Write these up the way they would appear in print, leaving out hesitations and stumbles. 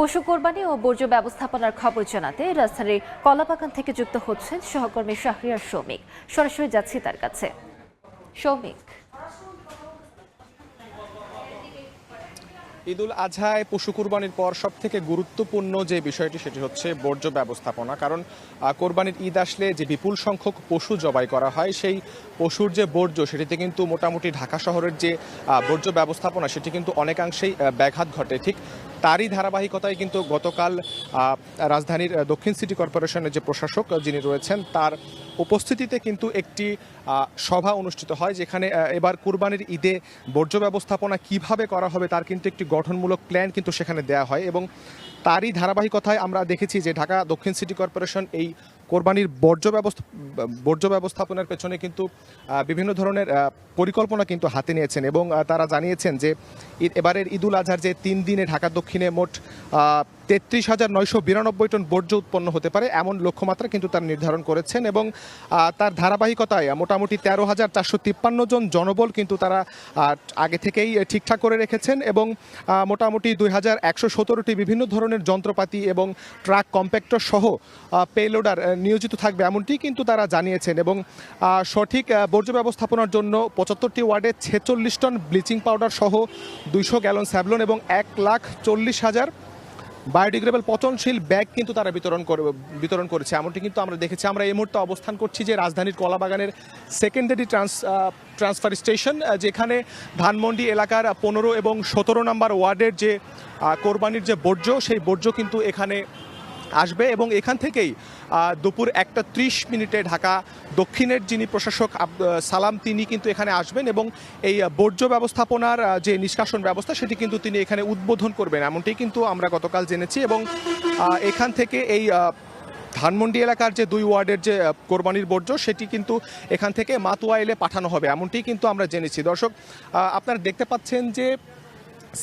পশু কোরবানি ও বর্জ্য ব্যবস্থাপনার খবর জানাতে রাজধানীর কলাবাগান থেকে যুক্ত হচ্ছেন সহকর্মী শাহরিয়ার শৌমিক। সরাসরি যাচ্ছি তার কাছে। শৌমিক, ঈদুল আজহায় পশু কুরবানির পর সবথেকে গুরুত্বপূর্ণ যে বিষয়টি সেটি হচ্ছে বর্জ্য ব্যবস্থাপনা। কারণ কোরবানির ঈদ আসলে যে বিপুল সংখ্যক পশু জবাই করা হয়, সেই পশুর যে বর্জ্য সেটিতে কিন্তু মোটামুটি ঢাকা শহরের যে বর্জ্য ব্যবস্থাপনা সেটি কিন্তু অনেকাংশেই ব্যাঘাত ঘটে। ঠিক তারই ধারাবাহিকতায় কিন্তু গতকাল রাজধানীর দক্ষিণ সিটি কর্পোরেশনের যে প্রশাসক যিনি রয়েছেন তার উপস্থিতিতে কিন্তু একটি সভা অনুষ্ঠিত হয়, যেখানে এবার কুরবানির ঈদে বর্জ্য ব্যবস্থাপনা কিভাবে করা হবে তার কিন্তু একটি গঠনমূলক প্ল্যান কিন্তু সেখানে দেয়া হয়। এবং তারই ধারাবাহিকতায় আমরা দেখেছি যে ঢাকা দক্ষিণ সিটি কর্পোরেশন এই কোরবানির বর্জ্য ব্যবস্থাপনার পেছনে কিন্তু বিভিন্ন ধরনের পরিকল্পনা কিন্তু হাতে নিয়েছেন। এবং তারা জানিয়েছেন যে এবারের ঈদুল আজহার যে 3 দিনে ঢাকা দক্ষিণে মোট 33,992 টন বর্জ্য উৎপন্ন হতে পারে এমন লক্ষ্যমাত্রা কিন্তু তারা নির্ধারণ করেছেন। এবং তার ধারাবাহিকতায় মোটামুটি 13,453 জন জনবল কিন্তু তারা আগে থেকেই ঠিকঠাক করে রেখেছেন। এবং মোটামুটি 2,117টি বিভিন্ন ধরনের যন্ত্রপাতি এবং ট্রাক কম্প্যাক্টর সহ পেলোডার নিয়োজিত থাকবে এমনটি কিন্তু তারা জানিয়েছেন। এবং সঠিক বর্জ্য ব্যবস্থাপনার জন্য 75টি ওয়ার্ডে 46 টন ব্লিচিং পাউডার সহ 200 গ্যালন স্যাভলন এবং 1,40,000 বায়োডিগ্রেডেবল পচনশীল ব্যাগ কিন্তু তারা বিতরণ করেছে এমনটি কিন্তু আমরা দেখেছি। আমরা এই মুহূর্তে অবস্থান করছি যে রাজধানীর কলাবাগানের সেকেন্ডারি ট্রান্সফার স্টেশন, যেখানে ধানমন্ডি এলাকার 15 এবং 17 নম্বর ওয়ার্ডের যে কোরবানির যে বর্জ্য সেই বর্জ্য কিন্তু এখানে আসবে। এবং এখান থেকেই দুপুর 1:30 ঢাকা দক্ষিণের যিনি প্রশাসক সালাম তিনি কিন্তু এখানে আসবেন এবং এই বর্জ্য ব্যবস্থাপনার যে নিষ্কাশন ব্যবস্থা সেটি কিন্তু তিনি এখানে উদ্বোধন করবেন এমনটি কিন্তু আমরা গতকাল জেনেছি। এবং এখান থেকে এই ধানমন্ডি এলাকার যে 2 ওয়ার্ডের যে কোরবানির বর্জ্য সেটি কিন্তু এখান থেকে মাতুয়াইলে পাঠানো হবে এমনটি কিন্তু আমরা জেনেছি। দর্শক, আপনারা দেখতে পাচ্ছেন যে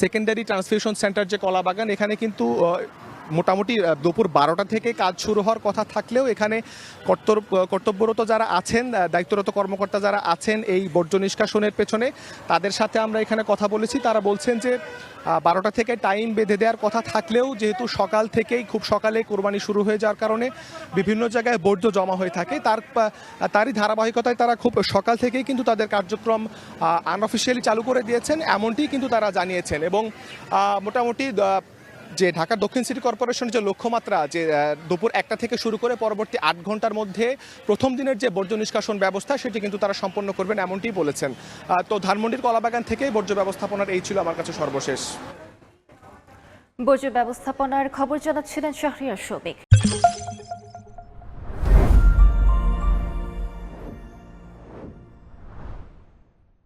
সেকেন্ডারি ট্রান্সফিউশন সেন্টার যে কলাবাগান, এখানে কিন্তু মোটামুটি দুপুর 12টা থেকে কাজ শুরু হওয়ার কথা থাকলেও এখানে কর্তব্যরত যারা আছেন, দায়িত্বরত কর্মকর্তা যারা আছেন এই বর্জ্য নিষ্কাশনের পেছনে, তাদের সাথে আমরা এখানে কথা বলেছি। তারা বলছেন যে 12টা থেকে টাইম বেঁধে দেওয়ার কথা থাকলেও যেহেতু সকাল থেকেই খুব সকালে কোরবানি শুরু হয়ে যাওয়ার কারণে বিভিন্ন জায়গায় বর্জ্য জমা হয়ে থাকে, তারই ধারাবাহিকতায় তারা খুব সকাল থেকেই কিন্তু তাদের কার্যক্রম আনঅফিসিয়ালি চালু করে দিয়েছেন এমনটি কিন্তু তারা জানিয়েছেন। এবং মোটামুটি যে ঢাকা দক্ষিণ সিটি কর্পোরেশনের যে লক্ষ্যমাত্রা যে দুপুর 1টা থেকে শুরু করে পরবর্তী 8 ঘন্টার মধ্যে প্রথম দিনের যে বর্জ্য নিষ্কাশন ব্যবস্থা সেটি কিন্তু তারা সম্পন্ন করবেন এমনটি বলেছেন। তো ধানমন্ডির কলাবাগান থেকেই বর্জ্য ব্যবস্থাপনার এই ছিল আমার কাছে সর্বশেষ। বর্জ্য ব্যবস্থাপনার খবর জানাচ্ছিলেন শাহরিয়ার শৌমিক।